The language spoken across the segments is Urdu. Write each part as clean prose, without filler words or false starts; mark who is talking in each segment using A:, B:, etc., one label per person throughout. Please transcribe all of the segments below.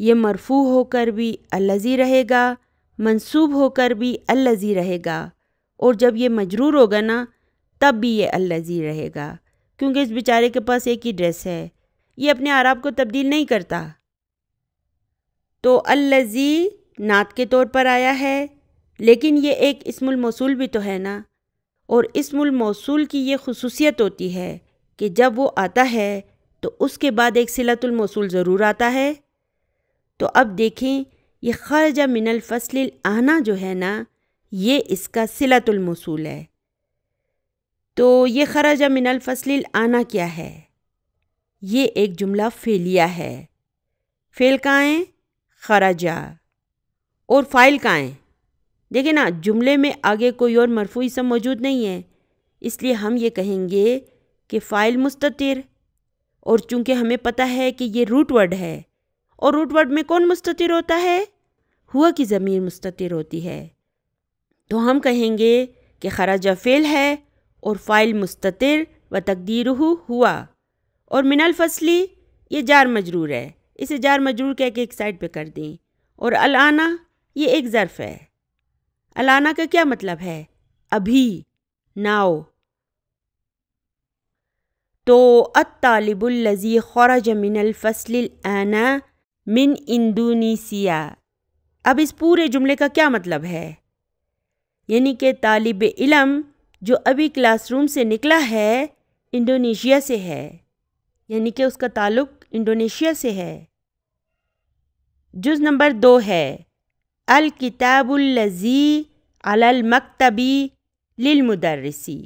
A: یہ مرفوع ہو کر بھی الذی رہے گا، منصوب ہو کر بھی الذی رہے گا، اور جب یہ مجرور ہوگا نا تب بھی یہ الذی رہے گا، کیونکہ اس بیچارے کے پاس ایک ہی ڈریس ہے، یہ اپنے اعراب کو تبدیل نہیں کرتا۔ تو الذی نعت کے طور پر آیا ہے، لیکن یہ ایک اسم الموصول بھی تو ہے نا، اور اسم الموصول کی یہ خصوصیت ہوتی ہے کہ جب وہ آتا ہے تو اس کے بعد ایک صلۃ الموصول ضرور آتا ہے۔ تو اب دیکھیں یہ خرج من الفصل الآن جو ہے نا یہ اس کا صلۃ الموصول ہے۔ تو یہ خرج من الفصل الآن کیا ہے؟ یہ ایک جملہ فعلیہ ہے۔ فعل کہاں ہے؟ خرجہ۔ اور فاعل کہاں ہے؟ دیکھیں نا جملے میں آگے کوئی اور مرفوع اسم موجود نہیں ہے، اس لیے ہم یہ کہیں گے کہ فاعل مستتر، اور چونکہ ہمیں پتہ ہے کہ یہ روٹ ورڈ ہے، اور روٹ ورڈ میں کون مستتر ہوتا ہے؟ ہوا کی ضمیر مستتر ہوتی ہے، تو ہم کہیں گے کہ خرجہ فعل ہے اور فاعل مستتر و تقدیرہ ہوا، اور من الفصلی یہ جار مجرور ہے، اسے جار مجرور کہہ کے ایک سائڈ پہ کر دیں، اور الآن یہ ایک ظرف ہے۔ الآن کا کیا مطلب ہے؟ ابھی، ناؤ۔ تو الطالب الذی خرج من الفصل الآن من اندونیسیا، اب اس پورے جملے کا کیا مطلب ہے؟ یعنی کہ طالب علم جو ابھی کلاس روم سے نکلا ہے انڈونیشیا سے ہے، یعنی کہ اس کا تعلق انڈونیشیا سے ہے۔ جز نمبر 2 ہے الکتاب الذی علی المکتبی للمدرسی۔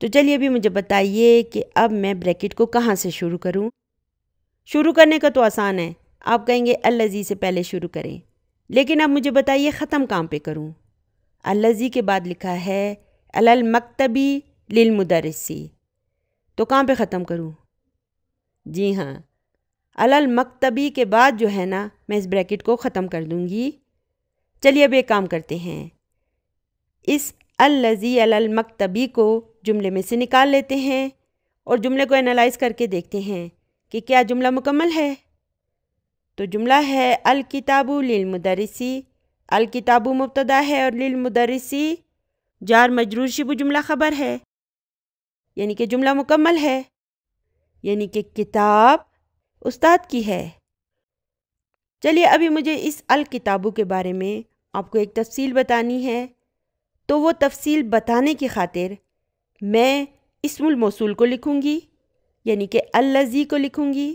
A: تو چلیے ابھی مجھے بتائیے کہ اب میں بریکٹ کو کہاں سے شروع کروں؟ شروع کرنے کا تو آسان ہے، آپ کہیں گے الذی سے پہلے شروع کریں، لیکن اب مجھے بتائیے ختم کہاں پہ کروں؟ الذی کے بعد لکھا ہے علی المکتبی للمدرسی، تو کہاں پہ ختم کروں؟ جی ہاں، علی المکتبی کے بعد جو ہے نا میں اس بریکٹ کو ختم کر دوں گی۔ چلیے اب ایک کام کرتے ہیں، اس الذی علی المکتبی کو جملے میں سے نکال لیتے ہیں اور جملے کو انالائز کر کے دیکھتے ہیں کہ کیا جملہ مکمل ہے۔ تو جملہ ہے الکتاب للمدرسی، الکتاب مبتدا ہے اور للمدرسی جار مجرور شبہ جملہ خبر ہے، یعنی کہ جملہ مکمل ہے، یعنی کہ کتاب استاد کی ہے۔ چلیے ابھی مجھے اس الکتابو کے بارے میں آپ کو ایک تفصیل بتانی ہے، تو وہ تفصیل بتانے کی خاطر میں اسم الموصول کو لکھوں گی، یعنی کہ الذی کو لکھوں گی،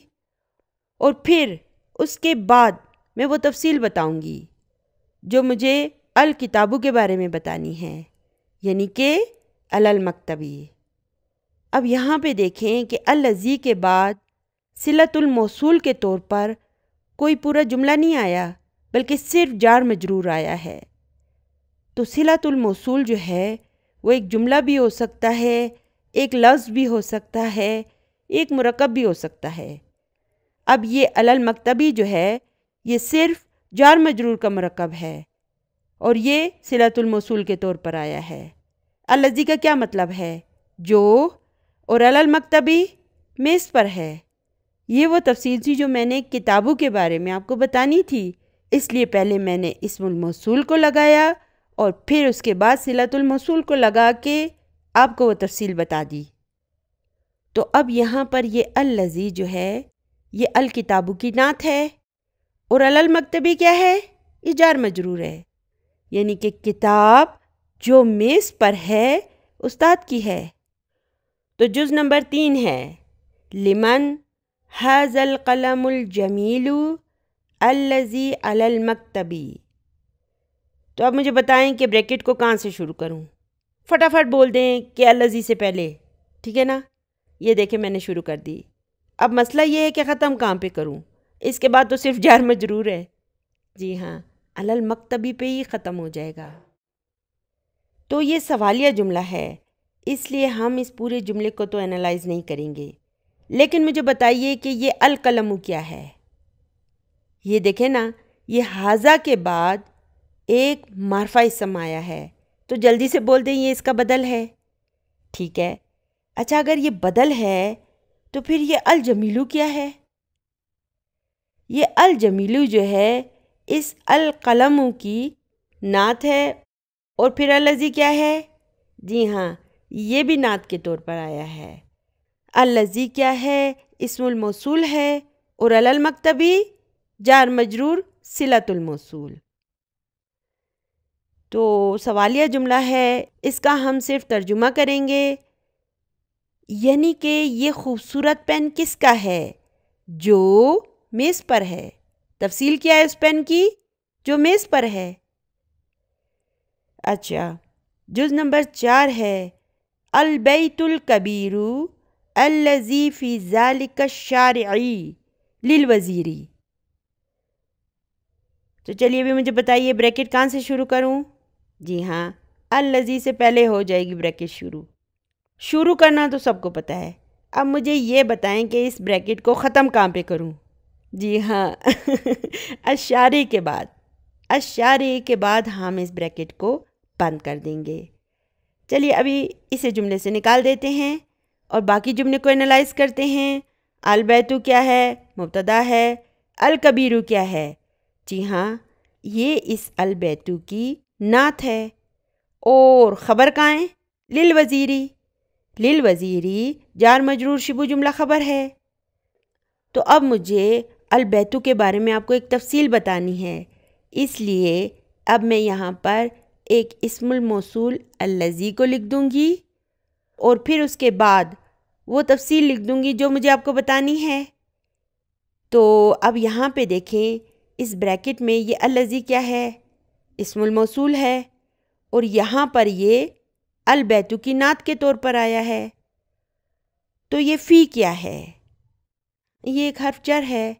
A: اور پھر اس کے بعد میں وہ تفصیل بتاؤں گی جو مجھے الکتابو کے بارے میں بتانی ہے، یعنی کہ علی المکتبی۔ اب یہاں پہ دیکھیں کہ الذی کے بعد صلۃ الموصول کے طور پر کوئی پورا جملہ نہیں آیا بلکہ صرف جار مجرور آیا ہے۔ تو صلۃ الموصول جو ہے وہ ایک جملہ بھی ہو سکتا ہے، ایک لفظ بھی ہو سکتا ہے، ایک مرکب بھی ہو سکتا ہے۔ اب یہ علی المکتبی جو ہے یہ صرف جار مجرور کا مرکب ہے اور یہ صلۃ الموصول کے طور پر آیا ہے۔ الذی کا کیا مطلب ہے؟ جو، اور علی المکتبی میز پر ہے۔ یہ وہ تفصیل تھی جو میں نے کتابوں کے بارے میں آپ کو بتانی تھی، اس لیے پہلے میں نے اسم الموصول کو لگایا اور پھر اس کے بعد صلۃ الموصول کو لگا کے آپ کو وہ تفصیل بتا دی۔ تو اب یہاں پر یہ الذی جو ہے یہ الکتابو کی نعت ہے، اور علی المکتبی کیا ہے؟ یہ جار مجرور ہے، یعنی کہ کتاب جو میز پر ہے استاد کی ہے۔ تو جز نمبر 3 ہے لمن ھذا القلم الجمیل الذی علی المکتبی۔ تو اب مجھے بتائیں کہ بریکٹ کو کہاں سے شروع کروں؟ فٹافٹ بول دیں کہ الذی سے پہلے، ٹھیک ہے نا؟ یہ دیکھیں میں نے شروع کر دی۔ اب مسئلہ یہ ہے کہ ختم کہاں پہ کروں؟ اس کے بعد تو صرف جار مجرور ہے۔ جی ہاں، علی المکتبی پہ ہی ختم ہو جائے گا۔ تو یہ سوالیہ جملہ ہے، اس لیے ہم اس پورے جملے کو تو انالائز نہیں کریں گے، لیکن مجھے بتائیے کہ یہ القلم کیا ہے؟ یہ دیکھیں نا، یہ ھذا کے بعد ایک معرفہ اسم آیا ہے، تو جلدی سے بول دیں یہ اس کا بدل ہے، ٹھیک ہے؟ اچھا اگر یہ بدل ہے تو پھر یہ الجمیلو کیا ہے؟ یہ الجمیلو جو ہے اس القلم کی نعت ہے، اور پھر الذی کیا ہے؟ جی ہاں، یہ بھی نعت کے طور پر آیا ہے۔ الذی کیا ہے؟ اسم الموصول ہے، اور المکتبی جار مجرور صلۃ الموصول۔ تو سوالیہ جملہ ہے، اس کا ہم صرف ترجمہ کریں گے، یعنی کہ یہ خوبصورت پین کس کا ہے؟ جو میز پر ہے۔ تفصیل کیا ہے اس پین کی؟ جو میز پر ہے۔ اچھا، جز نمبر 4 ہے البیت الکبیر الذی فی ذلک الشارع للوزیری۔ تو چلیے ابھی مجھے بتائیے بریکٹ کہاں سے شروع کروں؟ جی ہاں، الذی سے پہلے ہو جائے گی بریکٹ شروع کرنا تو سب کو پتہ ہے۔ اب مجھے یہ بتائیں کہ اس بریکٹ کو ختم کہاں پہ کروں؟ جی ہاں اشارے کے بعد ہم اس بریکٹ کو بند کر دیں گے۔ چلیے ابھی اسے جملے سے نکال دیتے ہیں اور باقی جملے کو انالائز کرتے ہیں۔ البیتو کیا ہے؟ مبتدا ہے۔ الکبیرو کیا ہے؟ جی ہاں، یہ اس البیتو کی نعت ہے، اور خبر کہاں ہے؟ للوزیری جار مجرور شبہ جملہ خبر ہے۔ تو اب مجھے البیتو کے بارے میں آپ کو ایک تفصیل بتانی ہے، اس لیے اب میں یہاں پر ایک اسم الموصول الذی کو لکھ دوں گی، اور پھر اس کے بعد وہ تفصیل لکھ دوں گی جو مجھے آپ کو بتانی ہے۔ تو اب یہاں پہ دیکھیں، اس بریکٹ میں یہ الذی کیا ہے؟ اسم الموصول ہے، اور یہاں پر یہ البیتو کی نعت کے طور پر آیا ہے۔ تو یہ فی کیا ہے؟ یہ ایک حرف جر ہے۔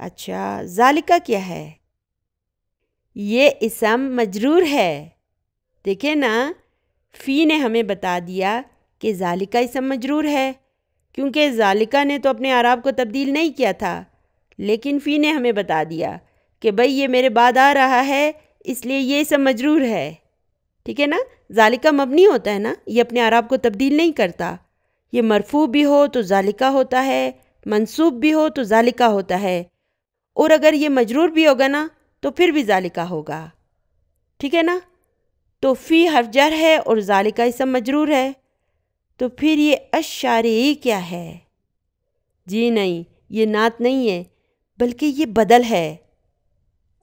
A: اچھا، ذالکہ کیا ہے؟ یہ اسم مجرور ہے۔ دیکھیں نا، فی نے ہمیں بتا دیا کہ ذالکہ اسم مجرور ہے، کیونکہ ذالکہ نے تو اپنے اعراب کو تبدیل نہیں کیا تھا، لیکن فی نے ہمیں بتا دیا کہ بھئی یہ میرے بعد آ رہا ہے، اس لیے یہ اسم مجرور ہے۔ ٹھیک ہے نا؟ ذالکہ مبنی ہوتا ہے نا، یہ اپنے اعراب کو تبدیل نہیں کرتا۔ یہ مرفوع بھی ہو تو ذالکہ ہوتا ہے، منصوب بھی ہو تو ذالکہ ہوتا ہے، اور اگر یہ مجرور بھی ہوگا نا تو پھر بھی ذالکہ ہوگا۔ ٹھیک ہے نا؟ تو فی حرف جر ہے اور ذالکہ اسم مجرور ہے، تو پھر یہ الشارعی کیا ہے؟ جی نہیں، یہ نعت نہیں ہے، بلکہ یہ بدل ہے۔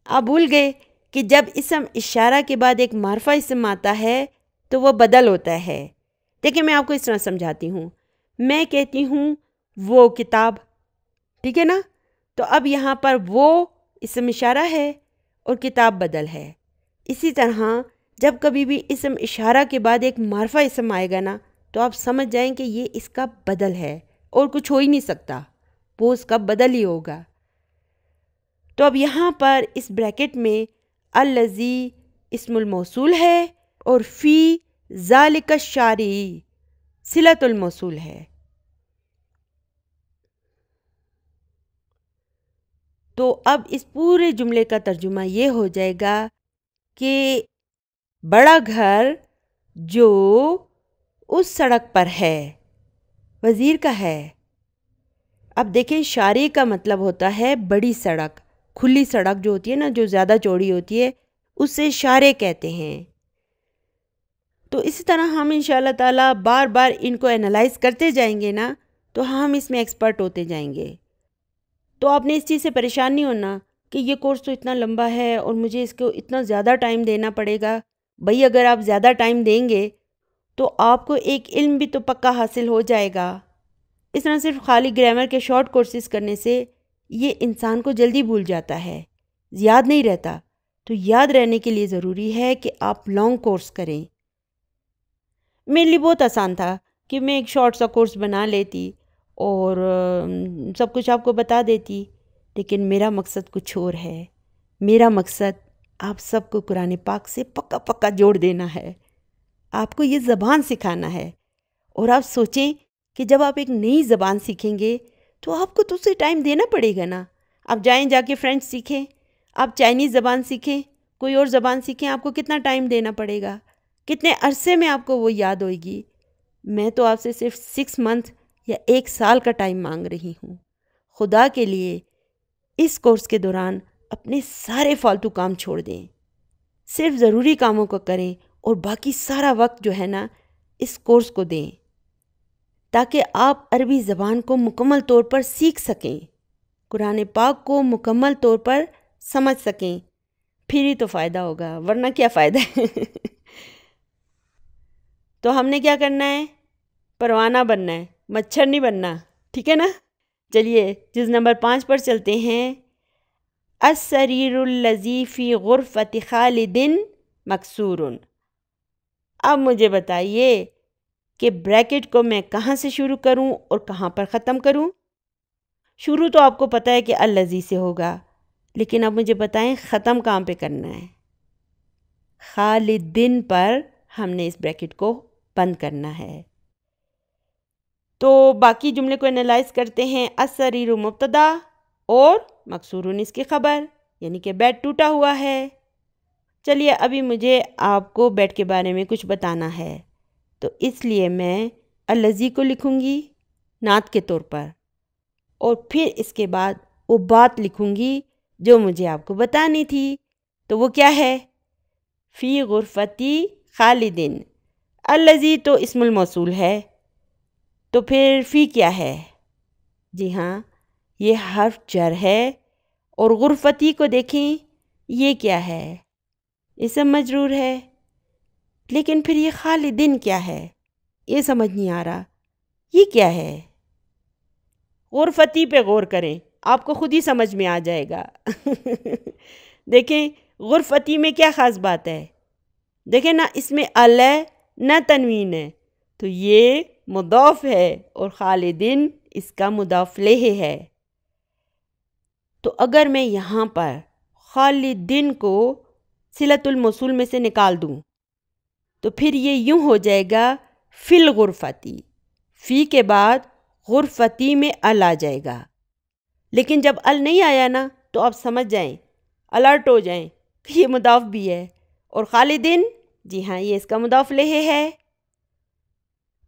A: آپ بھول گئے کہ جب اسم اشارہ کے بعد ایک معرفہ اسم آتا ہے تو وہ بدل ہوتا ہے۔ دیکھیں میں آپ کو اس طرح سمجھاتی ہوں، میں کہتی ہوں وہ کتاب، ٹھیک ہے نا؟ تو اب یہاں پر وہ اسم اشارہ ہے اور کتاب بدل ہے۔ اسی طرح جب کبھی بھی اسم اشارہ کے بعد ایک معرفہ اسم آئے گا نا تو آپ سمجھ جائیں کہ یہ اس کا بدل ہے، اور کچھ ہو ہی نہیں سکتا، وہ اس کا بدل ہی ہوگا۔ تو اب یہاں پر اس بریکٹ میں الذی اسم الموصول ہے اور فی ذالک الشارعی صلۃ الموصول ہے۔ تو اب اس پورے جملے کا ترجمہ یہ ہو جائے گا کہ بڑا گھر جو اس سڑک پر ہے وزیر کا ہے۔ اب دیکھیں، شارع کا مطلب ہوتا ہے بڑی سڑک، کھلی سڑک جو ہوتی ہے نا، جو زیادہ چوڑی ہوتی ہے، اسے شارع کہتے ہیں۔ تو اسی طرح ہم انشاءاللہ تعالیٰ بار بار ان کو انالائز کرتے جائیں گے نا تو ہم اس میں ایکسپرٹ ہوتے جائیں گے۔ تو آپ نے اس چیز سے پریشان نہیں ہونا کہ یہ کورس تو اتنا لمبا ہے اور مجھے اس کو اتنا زیادہ ٹائم دینا پڑے گا۔ بھئی اگر آپ زیادہ ٹائم دیں گے تو آپ کو ایک علم بھی تو پکا حاصل ہو جائے گا۔ اس طرح صرف خالی گرامر کے شارٹ کورسز کرنے سے یہ انسان کو جلدی بھول جاتا ہے، یاد نہیں رہتا۔ تو یاد رہنے کے لیے ضروری ہے کہ آپ لانگ کورس کریں۔ میرے لیے بہت آسان تھا کہ میں ایک شارٹ سا کورس بنا لیتی اور سب کچھ آپ کو بتا دیتی، لیکن میرا مقصد کچھ اور ہے۔ میرا مقصد آپ سب کو قرآن پاک سے پکا پکا جوڑ دینا ہے، آپ کو یہ زبان سکھانا ہے۔ اور آپ سوچیں کہ جب آپ ایک نئی زبان سیکھیں گے تو آپ کو تو اسے ٹائم دینا پڑے گا نا۔ آپ جائیں جا کے فرینچ سیکھیں، آپ چائنیز زبان سیکھیں، کوئی اور زبان سیکھیں، آپ کو کتنا ٹائم دینا پڑے گا، کتنے عرصے میں آپ کو وہ یاد ہوئے گی۔ میں تو آپ سے صرف 6 منتھ یا 1 سال کا ٹائم مانگ رہی ہوں۔ خدا کے لیے اس کورس کے دوران اپنے سارے فالتو کام چھوڑ دیں، صرف ضروری کاموں کو کریں اور باقی سارا وقت جو ہے نا اس کورس کو دیں، تاکہ آپ عربی زبان کو مکمل طور پر سیکھ سکیں، قرآن پاک کو مکمل طور پر سمجھ سکیں، پھر ہی تو فائدہ ہوگا، ورنہ کیا فائدہ ہے؟ تو ہم نے کیا کرنا ہے؟ پروانہ بننا ہے، مچھر نہیں بننا، ٹھیک ہے نا؟ چلیے جز نمبر 5 پر چلتے ہیں۔ السریر الذی فی غرفۃ خالد مکسور۔ اب مجھے بتائیے کہ بریکٹ کو میں کہاں سے شروع کروں اور کہاں پر ختم کروں؟ شروع تو آپ کو پتہ ہے کہ الذی سے ہوگا، لیکن اب مجھے بتائیں ختم کہاں پہ کرنا ہے؟ خالدین پر ہم نے اس بریکٹ کو بند کرنا ہے۔ تو باقی جملے کو انالائز کرتے ہیں۔ السریر مبتدا اور مکسورن اس کی خبر، یعنی کہ بیڈ ٹوٹا ہوا ہے۔ چلیے ابھی مجھے آپ کو بیڈ کے بارے میں کچھ بتانا ہے، تو اس لیے میں الذی کو لکھوں گی نعت کے طور پر، اور پھر اس کے بعد وہ بات لکھوں گی جو مجھے آپ کو بتانی تھی۔ تو وہ کیا ہے؟ فی غرفتی خالدین۔ الذی تو اسم الموصول ہے، تو پھر فی کیا ہے؟ جی ہاں، یہ حرف جر ہے، اور غرفتی کو دیکھیں یہ کیا ہے؟ اسم مجرور ہے۔ لیکن پھر یہ خالدین کیا ہے؟ یہ سمجھ نہیں آ رہا، یہ کیا ہے؟ غرفتی پہ غور کریں، آپ کو خود ہی سمجھ میں آ جائے گا۔ دیکھیں غرفتی میں کیا خاص بات ہے؟ دیکھیں نا، اس میں ال ہے نہ تنوین ہے، تو یہ مضاف ہے، اور خالدین اس کا مضاف الیہ ہے۔ تو اگر میں یہاں پر خالدین کو صلۃ الموصول میں سے نکال دوں تو پھر یہ یوں ہو جائے گا فی الغرفتی، فی کے بعد غرفتی میں ال آ جائے گا۔ لیکن جب ال نہیں آیا نا تو آپ سمجھ جائیں، الرٹ ہو جائیں کہ یہ مضاف بھی ہے، اور خالدین جی ہاں یہ اس کا مضاف الیہ ہے۔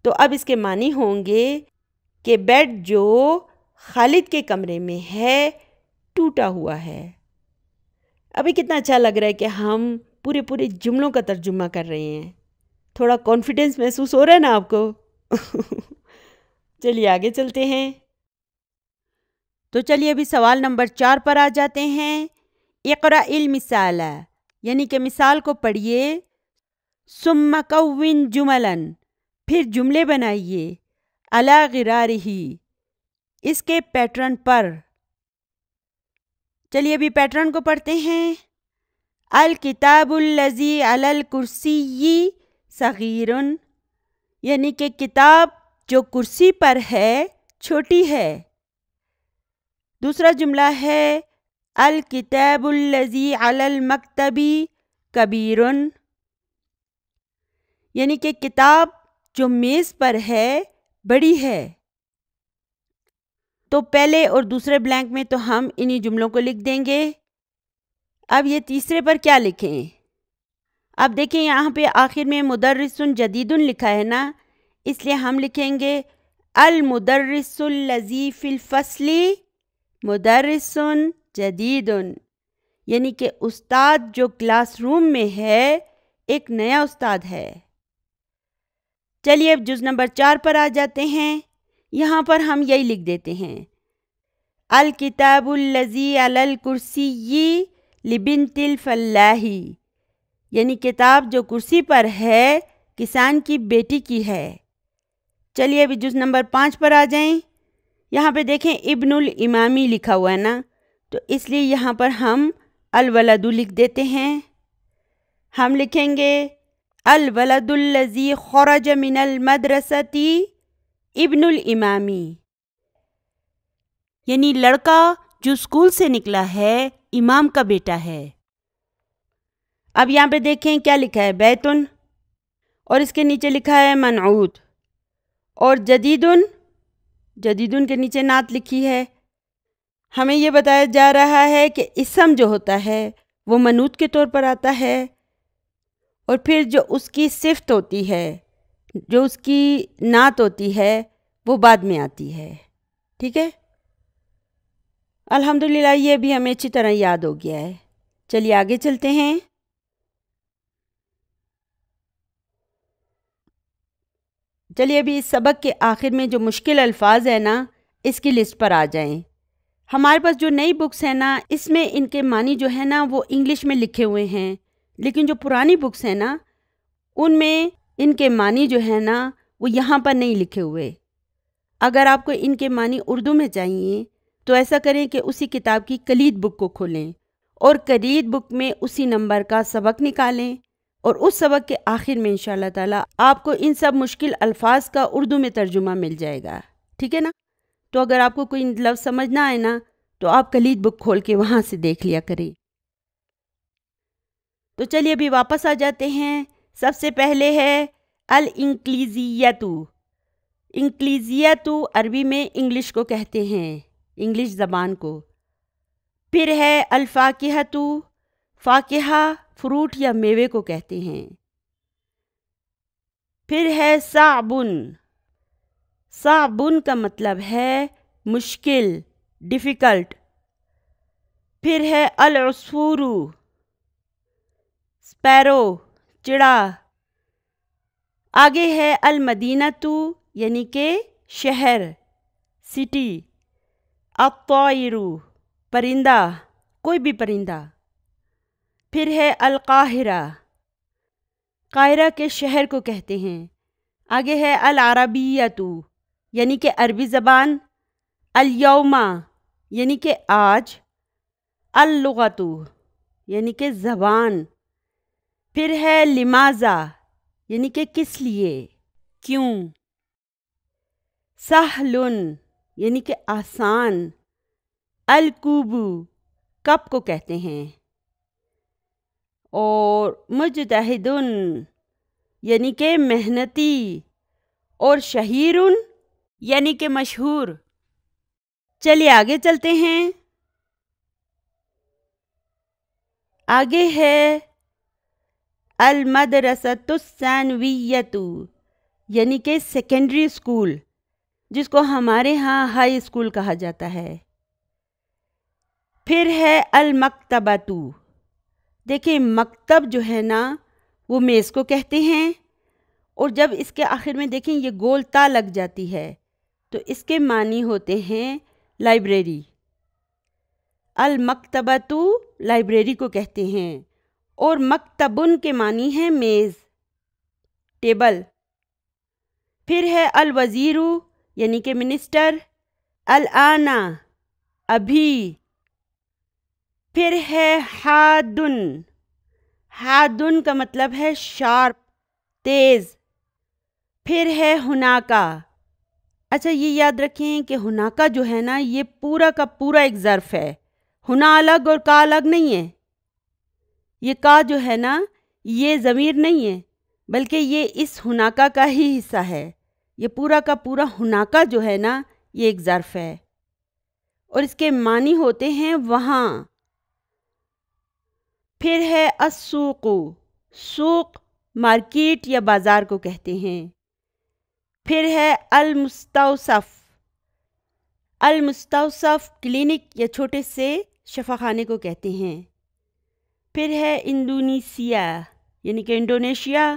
A: تو اب اس کے معنی ہوں گے کہ بیڈ جو خالد کے کمرے میں ہے ٹوٹا ہوا ہے۔ ابھی کتنا اچھا لگ رہا ہے کہ ہم پورے جملوں کا ترجمہ کر رہے ہیں، تھوڑا کانفیڈنس محسوس ہو رہا ہے نا آپ کو؟ چلیے آگے چلتے ہیں۔ تو چلیے ابھی سوال نمبر 4 پر آ جاتے ہیں۔ اقرأ المثال، یعنی کہ مثال کو پڑھیے، ثم کون جملا، پھر جملے بنائیے، علی غرارہ، اس کے پیٹرن پر۔ چلیے ابھی پیٹرن کو پڑھتے ہیں۔ الکتاب الذی علی الکرسی صغیر، یعنی کہ کتاب جو کرسی پر ہے چھوٹی ہے۔ دوسرا جملہ ہے الکتاب الذی علی المکتب کبیر، یعنی کہ کتاب جو میز پر ہے بڑی ہے۔ تو پہلے اور دوسرے بلینک میں تو ہم انہی جملوں کو لکھ دیں گے۔ اب یہ تیسرے پر کیا لکھیں؟ اب دیکھیں یہاں پہ آخر میں مدرس جدید لکھا ہے نا، اس لیے ہم لکھیں گے المدرس الذی فی الفصل مدرس جدید، یعنی کہ استاد جو کلاس روم میں ہے ایک نیا استاد ہے۔ چلیے اب جز نمبر 4 پر آ جاتے ہیں۔ یہاں پر ہم یہی لکھ دیتے ہیں، الکتاب الذی علی الکرسی لبنت الفلاح، یعنی کتاب جو کرسی پر ہے کسان کی بیٹی کی ہے۔ چلیے ابھی جز نمبر 5 پر آ جائیں۔ یہاں پہ دیکھیں ابن الامامی لکھا ہوا ہے نا، تو اس لیے یہاں پر ہم الولد لکھ دیتے ہیں۔ ہم لکھیں گے الولد الذی خرج من المدرسۃ ابن الامامی، یعنی لڑکا جو اسکول سے نکلا ہے امام کا بیٹا ہے۔ اب یہاں پہ دیکھیں کیا لکھا ہے، بیتن، اور اس کے نیچے لکھا ہے منعوت، اور جدیدن کے نیچے نعت لکھی ہے۔ ہمیں یہ بتایا جا رہا ہے کہ اسم جو ہوتا ہے وہ منعوت کے طور پر آتا ہے، اور پھر جو اس کی صفت ہوتی ہے، جو اس کی نعت ہوتی ہے وہ بعد میں آتی ہے، ٹھیک ہے؟ الحمدللہ یہ بھی ہمیں اچھی طرح یاد ہو گیا ہے۔ چلیے آگے چلتے ہیں۔ چلیے ابھی اس سبق کے آخر میں جو مشکل الفاظ ہیں نا اس کی لسٹ پر آ جائیں۔ ہمارے پاس جو نئی بکس ہیں نا اس میں ان کے معنی جو ہے نا وہ انگلش میں لکھے ہوئے ہیں، لیکن جو پرانی بکس ہیں نا ان میں ان کے معنی جو ہے نا وہ یہاں پر نہیں لکھے ہوئے۔ اگر آپ کو ان کے معنی اردو میں چاہیے تو ایسا کریں کہ اسی کتاب کی کلید بک کو کھولیں اور کلید بک میں اسی نمبر کا سبق نکالیں، اور اس سبق کے آخر میں انشاءاللہ تعالی آپ کو ان سب مشکل الفاظ کا اردو میں ترجمہ مل جائے گا، ٹھیک ہے نا؟ تو اگر آپ کو کوئی لفظ سمجھ نہ آئے نا تو آپ کلید بک کھول کے وہاں سے دیکھ لیا کریں۔ تو چلیے ابھی واپس آ جاتے ہیں۔ سب سے پہلے ہے الانگلیزیتو۔ انگلیزیتو عربی میں انگلش کو کہتے ہیں، انگلش زبان کو۔ پھر ہے الفاکہتو، فاکہہ فروٹ یا میوے کو کہتے ہیں۔ پھر ہے صعبن، صعبن کا مطلب ہے مشکل، ڈیفیکلٹ۔ پھر ہے العصفور، سپیرو، چڑا۔ آگے ہے المدینتو یعنی کہ شہر، سٹی۔ الطائر، پرندہ، کوئی بھی پرندہ۔ پھر ہے القاہرہ، قاہرہ کے شہر کو کہتے ہیں۔ آگے ہے العربیتو یعنی کہ عربی زبان، الیوم یعنی کہ آج، اللغتو یعنی کہ زبان۔ پھر ہے لماذا یعنی کہ کس لیے، کیوں۔ سہلن یعنی کہ آسان، الکوبو کپ کو کہتے ہیں۔ اور مجتہدن یعنی کہ محنتی، اور شہیرن یعنی کہ مشہور۔ چلیے آگے چلتے ہیں۔ آگے ہے المدرسۃ الثانویۃ یعنی کہ سیکنڈری اسکول، جس کو ہمارے ہاں ہائی اسکول کہا جاتا ہے۔ پھر ہے المکتبۃ، دیکھیں مکتب جو ہے نا وہ میز کو کہتے ہیں، اور جب اس کے آخر میں دیکھیں یہ گول تا لگ جاتی ہے تو اس کے معنی ہوتے ہیں لائبریری۔ المکتبۃ لائبریری کو کہتے ہیں، اور مکتبن کے معنی ہے میز، ٹیبل۔ پھر ہے الوزیر یعنی کہ منسٹر، الآن ابھی۔ پھر ہے حادن، حادن کا مطلب ہے شارپ، تیز۔ پھر ہے ہناکا، اچھا یہ یاد رکھیں کہ ہناکا جو ہے نا یہ پورا کا پورا ایک ظرف ہے، ہنا الگ اور کا الگ نہیں ہے۔ یہ کا جو ہے نا یہ ضمیر نہیں ہے بلکہ یہ اس ہناکا کا ہی حصہ ہے۔ یہ پورا کا پورا ہناکا جو ہے نا یہ ایک ظرف ہے، اور اس کے معنی ہوتے ہیں وہاں۔ پھر ہے السوق، سوق مارکیٹ یا بازار کو کہتے ہیں۔ پھر ہے المستوصف، المستوصف کلینک یا چھوٹے سے شفا خانے کو کہتے ہیں۔ پھر ہے انڈونیسیا یعنی کہ انڈونیشیا،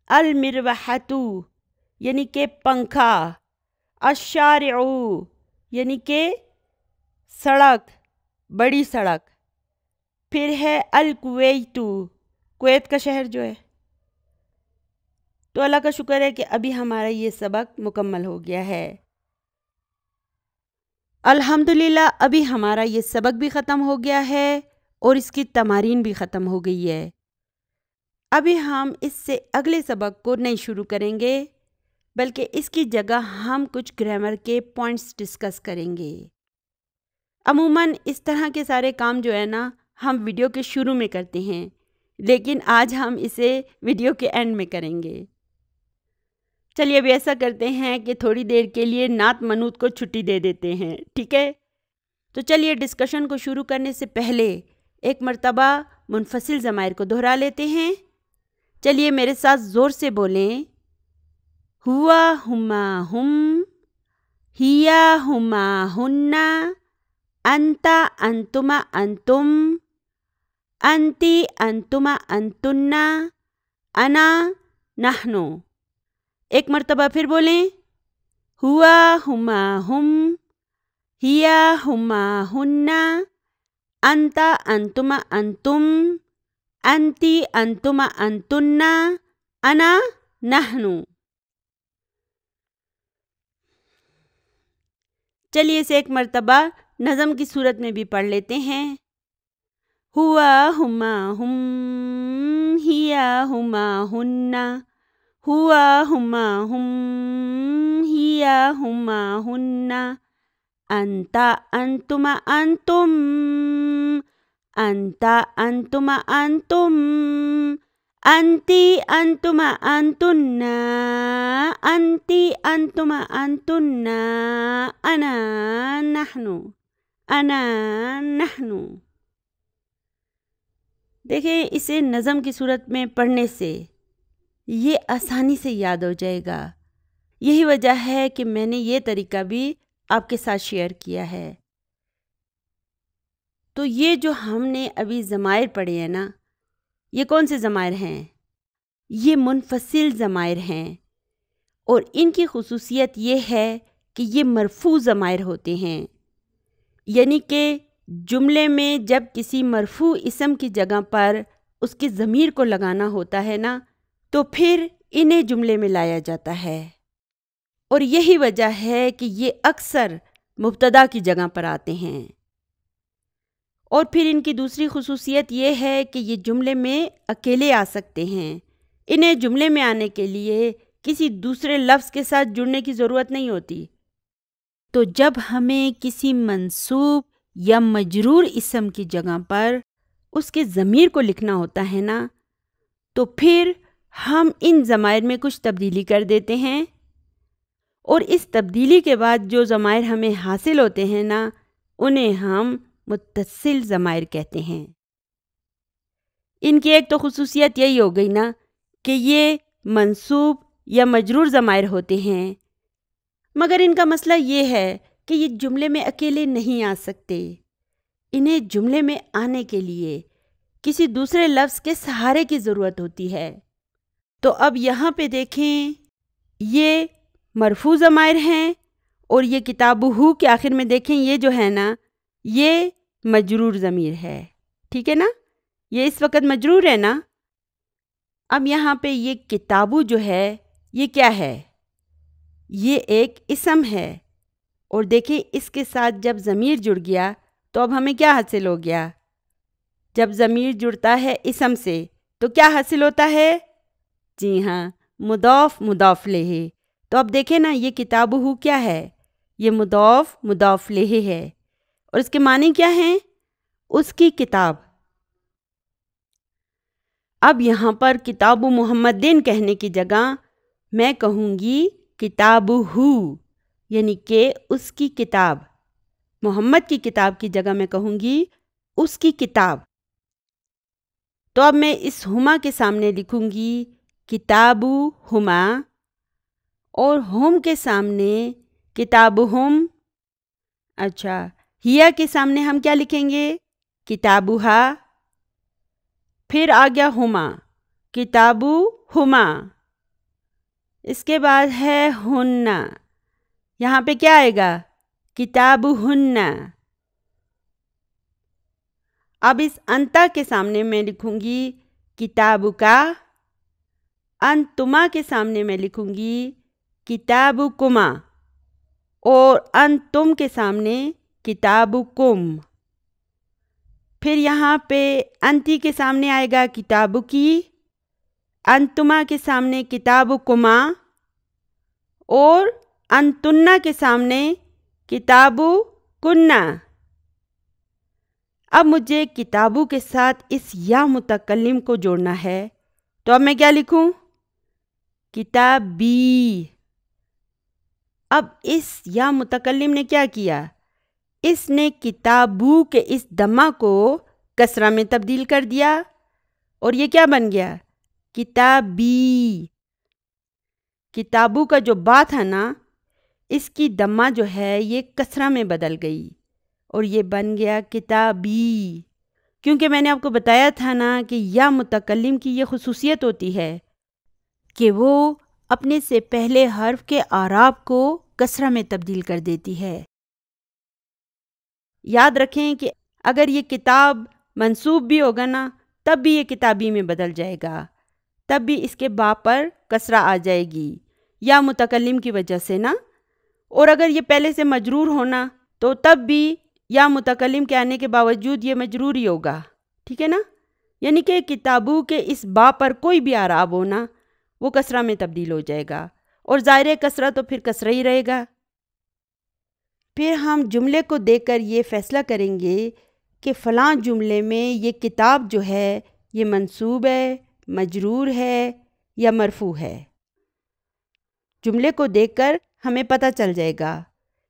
A: المروحۃ یعنی کہ پنکھا، الشارع یعنی کہ سڑک، بڑی سڑک۔ پھر ہے الکویت، کویت کا شہر جو ہے۔ تو اللہ کا شکر ہے کہ ابھی ہمارا یہ سبق مکمل ہو گیا ہے۔ الحمدللہ ابھی ہمارا یہ سبق بھی ختم ہو گیا ہے اور اس کی تمارین بھی ختم ہو گئی ہے۔ ابھی ہم اس سے اگلے سبق کو نہیں شروع کریں گے بلکہ اس کی جگہ ہم کچھ گرامر کے پوائنٹس ڈسکس کریں گے۔ عموماً اس طرح کے سارے کام جو ہے نا ہم ویڈیو کے شروع میں کرتے ہیں، لیکن آج ہم اسے ویڈیو کے اینڈ میں کریں گے۔ چلیے ابھی ایسا کرتے ہیں کہ تھوڑی دیر کے لیے نعت منوط کو چھٹی دے دیتے ہیں، ٹھیک ہے؟ تو چلیے ڈسکشن کو شروع کرنے سے پہلے ایک مرتبہ منفصل ضمائر کو دہرا لیتے ہیں۔ چلیے میرے ساتھ زور سے بولیں، ہوا، ہما، ہم، ہیا، ہما، ہننا، انتا انتما انتم، انتی انتما انتنا، انا نحنو۔ ایک مرتبہ پھر بولیں، ہوا ہما ہم، ہیا ہما ہننا، انتا انتما انتم، انتی انتما انتنا، انا نحنو۔ چلیے اسے ایک مرتبہ نظم کی صورت میں بھی پڑھ لیتے ہیں۔ ہوا ہما ہم، ہیا ہما ہننا، ہوا ہما ہم، ہیا ہما ہننا، انتا انتما انتم، انتا انتما انتم، انتی انتما انتنا، انتی انتما انتنا، انا نحنو، انا نحنو۔ دیکھیں اسے نظم کی صورت میں پڑھنے سے یہ آسانی سے یاد ہو جائے گا۔ یہی وجہ ہے کہ میں نے یہ طریقہ بھی آپ کے ساتھ شیئر کیا ہے۔ تو یہ جو ہم نے ابھی ضمائر پڑھے ہیں نا، یہ کون سے ضمائر ہیں؟ یہ منفصل ضمائر ہیں، اور ان کی خصوصیت یہ ہے کہ یہ مرفوع ضمائر ہوتے ہیں، یعنی کہ جملے میں جب کسی مرفوع اسم کی جگہ پر اس کی ضمیر کو لگانا ہوتا ہے نا، تو پھر انہیں جملے میں لایا جاتا ہے، اور یہی وجہ ہے کہ یہ اکثر مبتدا کی جگہ پر آتے ہیں۔ اور پھر ان کی دوسری خصوصیت یہ ہے کہ یہ جملے میں اکیلے آ سکتے ہیں، انہیں جملے میں آنے کے لیے کسی دوسرے لفظ کے ساتھ جڑنے کی ضرورت نہیں ہوتی۔ تو جب ہمیں کسی منصوب یا مجرور اسم کی جگہ پر اس کے ضمیر کو لکھنا ہوتا ہے نا، تو پھر ہم ان ضمائر میں کچھ تبدیلی کر دیتے ہیں، اور اس تبدیلی کے بعد جو ضمائر ہمیں حاصل ہوتے ہیں نا، انہیں ہم متصل ضمائر کہتے ہیں۔ ان کی ایک تو خصوصیت یہی ہو گئی نا کہ یہ منصوب یا مجرور ضمائر ہوتے ہیں، مگر ان کا مسئلہ یہ ہے کہ یہ جملے میں اکیلے نہیں آ سکتے، انہیں جملے میں آنے کے لیے کسی دوسرے لفظ کے سہارے کی ضرورت ہوتی ہے۔ تو اب یہاں پہ دیکھیں، یہ مرفوع ضمائر ہیں، اور یہ کتابہ کے آخر میں دیکھیں یہ جو ہے نا، یہ مجرور ضمیر ہے، ٹھیک ہے نا، یہ اس وقت مجرور ہے نا۔ اب یہاں پہ یہ کتابو جو ہے یہ کیا ہے؟ یہ ایک اسم ہے، اور دیکھیں اس کے ساتھ جب ضمیر جڑ گیا تو اب ہمیں کیا حاصل ہو گیا؟ جب ضمیر جڑتا ہے اسم سے تو کیا حاصل ہوتا ہے؟ جی ہاں، مضاف مضاف الیہ۔ تو اب دیکھیں نا، یہ کتابہ کیا ہے؟ یہ مضاف مضاف الیہ ہے، اور اس کے معنی کیا ہیں؟ اس کی کتاب۔ اب یہاں پر کتاب محمدin کہنے کی جگہ میں کہوں گی کتابہ، یعنی کہ اس کی کتاب۔ محمد کی کتاب کی جگہ میں کہوں گی اس کی کتاب۔ تو اب میں اس ہما کے سامنے لکھوں گی کتابو ہما، اور ہم کے سامنے کتابہم۔ اچھا، ہیا کے سامنے ہم کیا لکھیں گے؟ کتابہا۔ پھر آ گیا ہما، کتابو ہما۔ اس کے بعد ہے ہننا، یہاں پہ کیا آئے گا؟ کتابہننا۔ اب اس انتا کے سامنے میں لکھوں گی کتابکا، انتما کے سامنے میں لکھوں گی کتابکما، اور انتم کے سامنے کتابکم۔ پھر یہاں پہ انتی کے سامنے آئے گا کتابکی، انتما کے سامنے کتابکما، اور انتنا کے سامنے کتابکننا۔ اب مجھے کتابو کے ساتھ اس یا متکلم کو جوڑنا ہے، تو اب میں کیا لکھوں؟ کتابی۔ اب اس یا متکلم نے کیا کیا؟ اس نے کتابو کے اس دمہ کو کسرہ میں تبدیل کر دیا، اور یہ کیا بن گیا؟ کتابی۔ کتابو کا جو با تھا نا، اس کی دمہ جو ہے یہ کسرہ میں بدل گئی، اور یہ بن گیا کتابی، کیونکہ میں نے آپ کو بتایا تھا نا کہ یا متکلم کی یہ خصوصیت ہوتی ہے کہ وہ اپنے سے پہلے حرف کے اعراب کو کسرہ میں تبدیل کر دیتی ہے۔ یاد رکھیں کہ اگر یہ کتاب منصوب بھی ہوگا نا تب بھی یہ کتابی میں بدل جائے گا، تب بھی اس کے با پر کسرہ آ جائے گی یا متکلم کی وجہ سے نا۔ اور اگر یہ پہلے سے مجرور ہونا تو تب بھی یا متکلم کے آنے کے باوجود یہ مجرور ہی ہوگا، ٹھیک ہے نا؟ یعنی کہ کتابوں کے اس با پر کوئی بھی اعراب ہونا وہ کسرہ میں تبدیل ہو جائے گا، اور ظاہر کسرہ تو پھر کسرہ ہی رہے گا۔ پھر ہم جملے کو دیکھ کر یہ فیصلہ کریں گے کہ فلاں جملے میں یہ کتاب جو ہے یہ منصوب ہے، مجرور ہے یا مرفوع ہے۔ جملے کو دیکھ کر ہمیں پتہ چل جائے گا،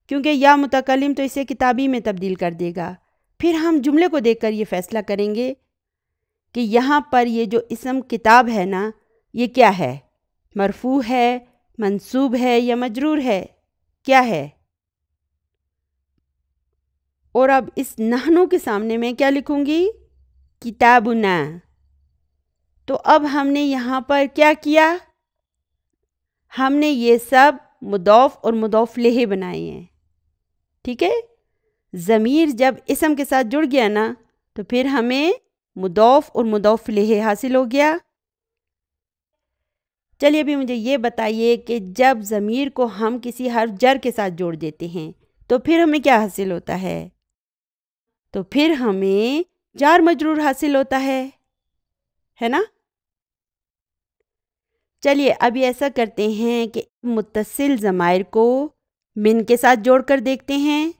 A: کیونکہ یا متکلم تو اسے کتابی میں تبدیل کر دے گا۔ پھر ہم جملے کو دیکھ کر یہ فیصلہ کریں گے کہ یہاں پر یہ جو اسم کتاب ہے نا یہ کیا ہے، مرفوع ہے، منصوب ہے یا مجرور ہے، کیا ہے۔ اور اب اس نحنو کے سامنے میں کیا لکھوں گی؟ کتابنا۔ تو اب ہم نے یہاں پر کیا کیا؟ ہم نے یہ سب مضاف اور مضاف الیہ بنائے ہیں، ٹھیک ہے؟ ضمیر جب اسم کے ساتھ جڑ گیا نا تو پھر ہمیں مضاف اور مضاف الیہ حاصل ہو گیا۔ چلیے ابھی مجھے یہ بتائیے کہ جب ضمیر کو ہم کسی حرف جر کے ساتھ جوڑ دیتے ہیں تو پھر ہمیں کیا حاصل ہوتا ہے؟ تو پھر ہمیں جار مجرور حاصل ہوتا ہے نا؟ چلیے ابھی ایسا کرتے ہیں کہ متصل ضمائر کو من کے ساتھ جوڑ کر دیکھتے ہیں،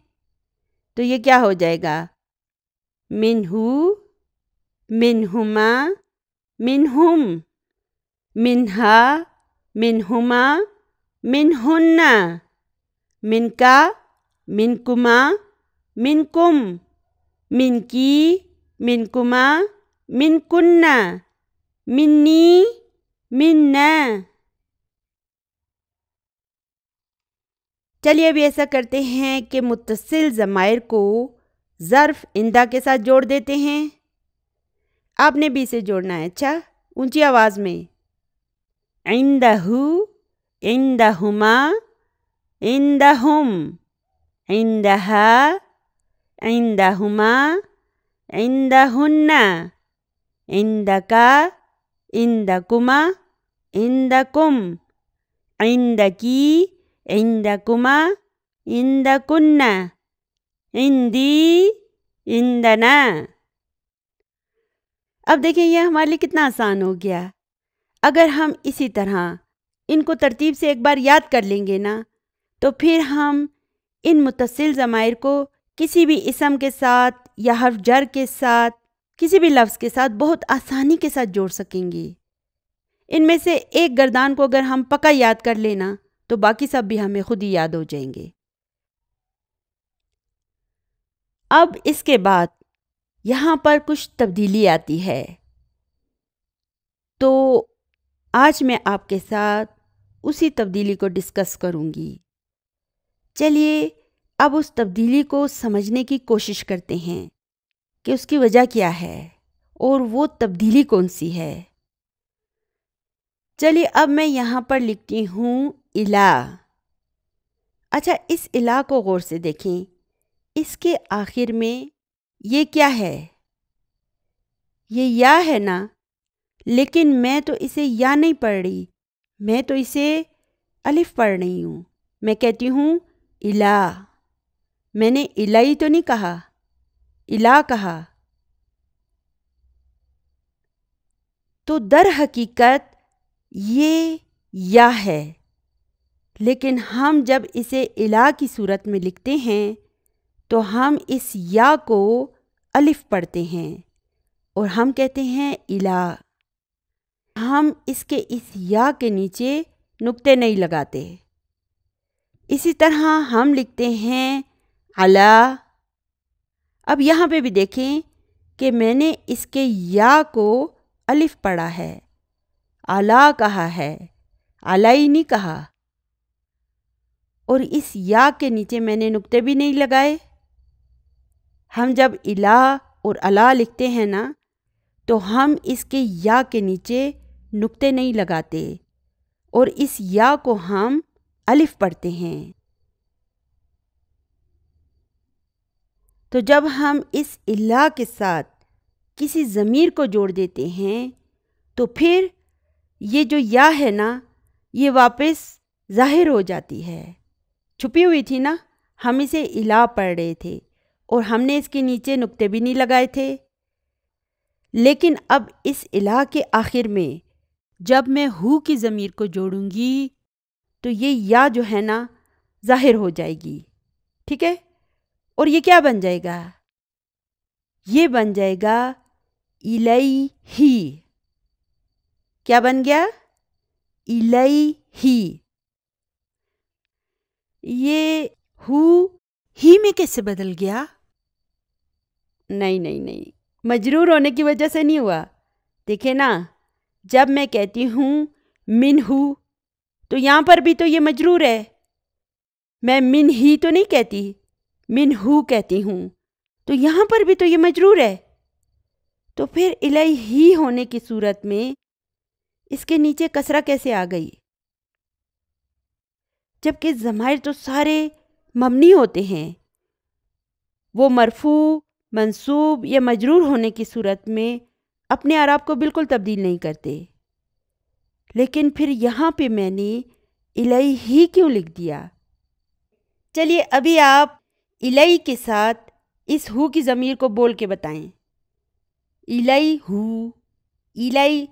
A: تو یہ کیا ہو جائے گا؟ منہو، منہما، منہم، منہا، منہما، منہن، منکا، منکما، منکم، منکی، منکما، منکن، منی، مننا۔ چلیے ابھی ایسا کرتے ہیں کہ متصل ضمائر کو ظرف عندہ کے ساتھ جوڑ دیتے ہیں۔ آپ نے بھی اسے جوڑنا ہے، اچھا اونچی آواز میں۔ عندہ، عندہما، عندہم، عندہا، عندہما، عندہن، عندکا، عندکما، عندکم، عندکی، عندکما، عندکن، عندی، عندنا۔ اب دیکھیں یہ ہمارے لیے کتنا آسان ہو گیا۔ اگر ہم اسی طرح ان کو ترتیب سے ایک بار یاد کر لیں گے نا تو پھر ہم ان متصل ضمائر کو کسی بھی اسم کے ساتھ یا حرف جر کے ساتھ، کسی بھی لفظ کے ساتھ بہت آسانی کے ساتھ جوڑ سکیں گے۔ ان میں سے ایک گردان کو اگر ہم پکا یاد کر لینا تو باقی سب بھی ہمیں خود ہی یاد ہو جائیں گے۔ اب اس کے بعد یہاں پر کچھ تبدیلی آتی ہے، تو آج میں آپ کے ساتھ اسی تبدیلی کو ڈسکس کروں گی۔ چلیے اب اس تبدیلی کو سمجھنے کی کوشش کرتے ہیں کہ اس کی وجہ کیا ہے اور وہ تبدیلی کون سی ہے۔ چلیے اب میں یہاں پر لکھتی ہوں الہ۔ اچھا اس الہ کو غور سے دیکھیں، اس کے آخر میں یہ کیا ہے؟ یہ یا ہے نا، لیکن میں تو اسے یا نہیں پڑھ رہی، میں تو اسے الف پڑھ رہی ہوں۔ میں کہتی ہوں الہ، میں نے الہی تو نہیں کہا، الہ کہا۔ تو در حقیقت یہ یا ہے، لیکن ہم جب اسے الہ کی صورت میں لکھتے ہیں تو ہم اس یا کو الف پڑھتے ہیں اور ہم کہتے ہیں الہ۔ ہم اس یا کے نیچے نقطے نہیں لگاتے۔ اسی طرح ہم لکھتے ہیں علی۔ اب یہاں پہ بھی دیکھیں کہ میں نے اس کے یا کو الف پڑھا ہے، اعلی کہا ہے، علی نہیں کہا، اور اس یا کے نیچے میں نے نقطے بھی نہیں لگائے۔ ہم جب الا اور الا لکھتے ہیں نا تو ہم اس کے یا کے نیچے نقطے نہیں لگاتے اور اس یا کو ہم الف پڑھتے ہیں۔ تو جب ہم اس الا کے ساتھ کسی ضمیر کو جوڑ دیتے ہیں تو پھر یہ جو یا ہے نا یہ واپس ظاہر ہو جاتی ہے، چھپی ہوئی تھی نا، ہم اسے الا پڑھ رہے تھے اور ہم نے اس کے نیچے نقطے بھی نہیں لگائے تھے، لیکن اب اس الا کے آخر میں جب میں ہو کی ضمیر کو جوڑوں گی تو یہ یا جو ہے نا ظاہر ہو جائے گی، ٹھیک ہے؟ اور یہ کیا بن جائے گا؟ یہ بن جائے گا الیہ۔ کیا بن گیا؟ الیہ۔ یہ ہو ہی میں کیسے بدل گیا؟ نہیں، مجرور ہونے کی وجہ سے نہیں ہوا۔ دیکھیں نا، جب میں کہتی ہوں من ہو تو یہاں پر بھی تو یہ مجرور ہے، میں من ہی تو نہیں کہتی، من ہو کہتی ہوں، تو یہاں پر بھی تو یہ مجرور ہے، تو پھر الیہ ہونے کی صورت میں اس کے نیچے کسرہ کیسے آ گئی؟ جبکہ ضمائر تو سارے مبنی ہوتے ہیں، وہ مرفوع، منصوب یا مجرور ہونے کی صورت میں اپنے اعراب کو بالکل تبدیل نہیں کرتے، لیکن پھر یہاں پہ میں نے الیہ کیوں لکھ دیا؟ چلیے ابھی آپ الیہ کے ساتھ اس ہو کی ضمیر کو بول کے بتائیں، الیہ، الیہ۔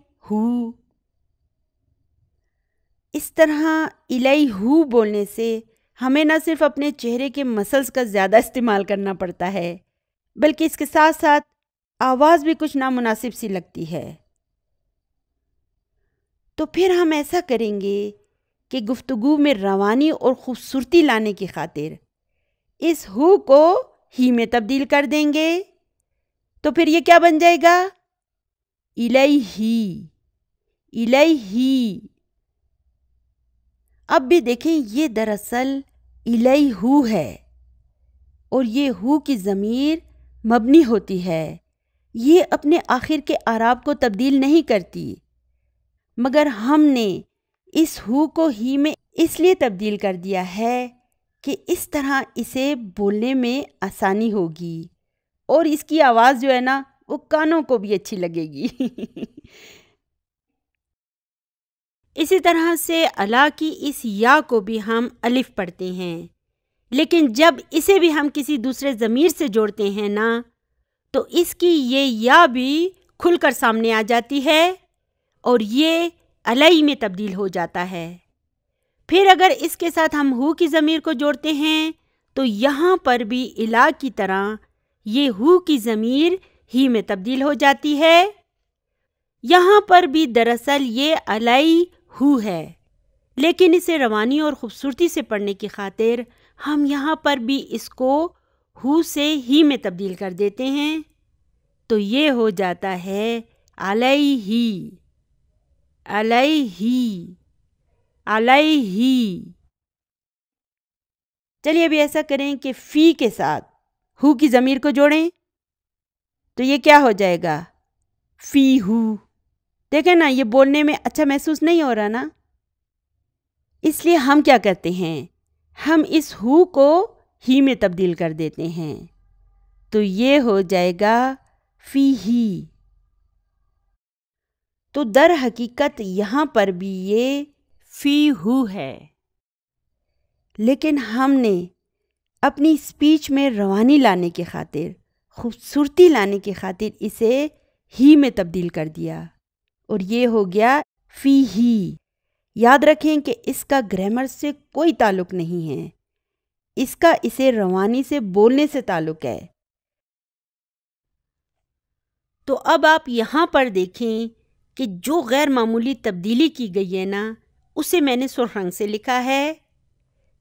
A: اس طرح الیہ بولنے سے ہمیں نہ صرف اپنے چہرے کے مسلز کا زیادہ استعمال کرنا پڑتا ہے بلکہ اس کے ساتھ ساتھ آواز بھی کچھ نامناسب سی لگتی ہے۔ تو پھر ہم ایسا کریں گے کہ گفتگو میں روانی اور خوبصورتی لانے کی خاطر اس ہو کو ہی میں تبدیل کر دیں گے، تو پھر یہ کیا بن جائے گا؟ الیہ، الیہ۔ اب بھی دیکھیں یہ دراصل الیہ ہے اور یہ ہو کی ضمیر مبنی ہوتی ہے، یہ اپنے آخر کے اعراب کو تبدیل نہیں کرتی، مگر ہم نے اس ہو کو ہی میں اس لیے تبدیل کر دیا ہے کہ اس طرح اسے بولنے میں آسانی ہوگی اور اس کی آواز جو ہے نا وہ کانوں کو بھی اچھی لگے گی۔ اسی طرح سے الا کی اس یا کو بھی ہم الف پڑھتے ہیں، لیکن جب اسے بھی ہم کسی دوسرے ضمیر سے جوڑتے ہیں نا تو اس کی یہ یا بھی کھل کر سامنے آ جاتی ہے اور یہ الیہ میں تبدیل ہو جاتا ہے۔ پھر اگر اس کے ساتھ ہم ہو کی ضمیر کو جوڑتے ہیں تو یہاں پر بھی الا کی طرح یہ ہو کی ضمیر ہی میں تبدیل ہو جاتی ہے، یہاں پر بھی دراصل یہ الیہ ہو ہے، لیکن اسے روانی اور خوبصورتی سے پڑھنے کی خاطر ہم یہاں پر بھی اس کو ہو سے ہی میں تبدیل کر دیتے ہیں، تو یہ ہو جاتا ہے علیہ، علیہ، علیہ۔ چلیے ابھی ایسا کریں کہ فی کے ساتھ ہو کی ضمیر کو جوڑیں تو یہ کیا ہو جائے گا؟ فی ہو۔ دیکھیں نا یہ بولنے میں اچھا محسوس نہیں ہو رہا نا، اس لیے ہم کیا کرتے ہیں، ہم اس ہو کو ہی میں تبدیل کر دیتے ہیں، تو یہ ہو جائے گا فی ہی۔ تو در حقیقت یہاں پر بھی یہ فی ہو ہے، لیکن ہم نے اپنی اسپیچ میں روانی لانے کی خاطر، خوبصورتی لانے کی خاطر اسے ہی میں تبدیل کر دیا اور یہ ہو گیا فی ہی۔ یاد رکھیں کہ اس کا گرامر سے کوئی تعلق نہیں ہے، اس کا اسے روانی سے بولنے سے تعلق ہے۔ تو اب آپ یہاں پر دیکھیں کہ جو غیر معمولی تبدیلی کی گئی ہے نا اسے میں نے سرخ رنگ سے لکھا ہے،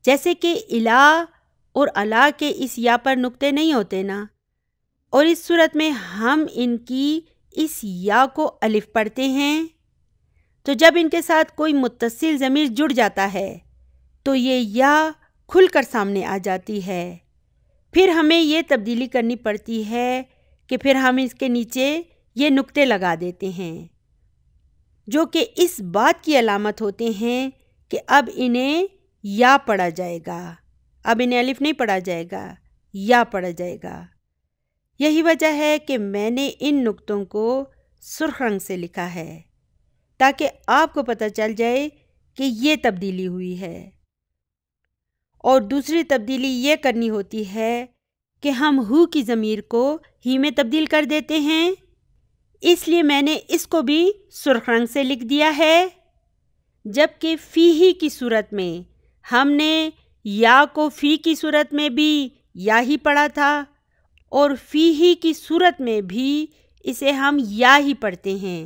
A: جیسے کہ الا اور الا کے اس یا پر نقطے نہیں ہوتے نا، اور اس صورت میں ہم ان کی اس یا کو الف پڑھتے ہیں، تو جب ان کے ساتھ کوئی متصل ضمیر جڑ جاتا ہے تو یہ یا کھل کر سامنے آ جاتی ہے، پھر ہمیں یہ تبدیلی کرنی پڑتی ہے کہ پھر ہم اس کے نیچے یہ نقطے لگا دیتے ہیں، جو کہ اس بات کی علامت ہوتے ہیں کہ اب انہیں یا پڑھا جائے گا، اب انہیں الف نہیں پڑھا جائے گا، یا پڑھا جائے گا۔ یہی وجہ ہے کہ میں نے ان نقطوں کو سرخ رنگ سے لکھا ہے تاکہ آپ کو پتہ چل جائے کہ یہ تبدیلی ہوئی ہے۔ اور دوسری تبدیلی یہ کرنی ہوتی ہے کہ ہم ہو کی ضمیر کو ہی میں تبدیل کر دیتے ہیں، اس لیے میں نے اس کو بھی سرخ رنگ سے لکھ دیا ہے، جبکہ فی ہی کی صورت میں ہم نے یا کو فی کی صورت میں بھی یا ہی پڑھا تھا اور فی ہی کی صورت میں بھی اسے ہم یا ہی پڑھتے ہیں۔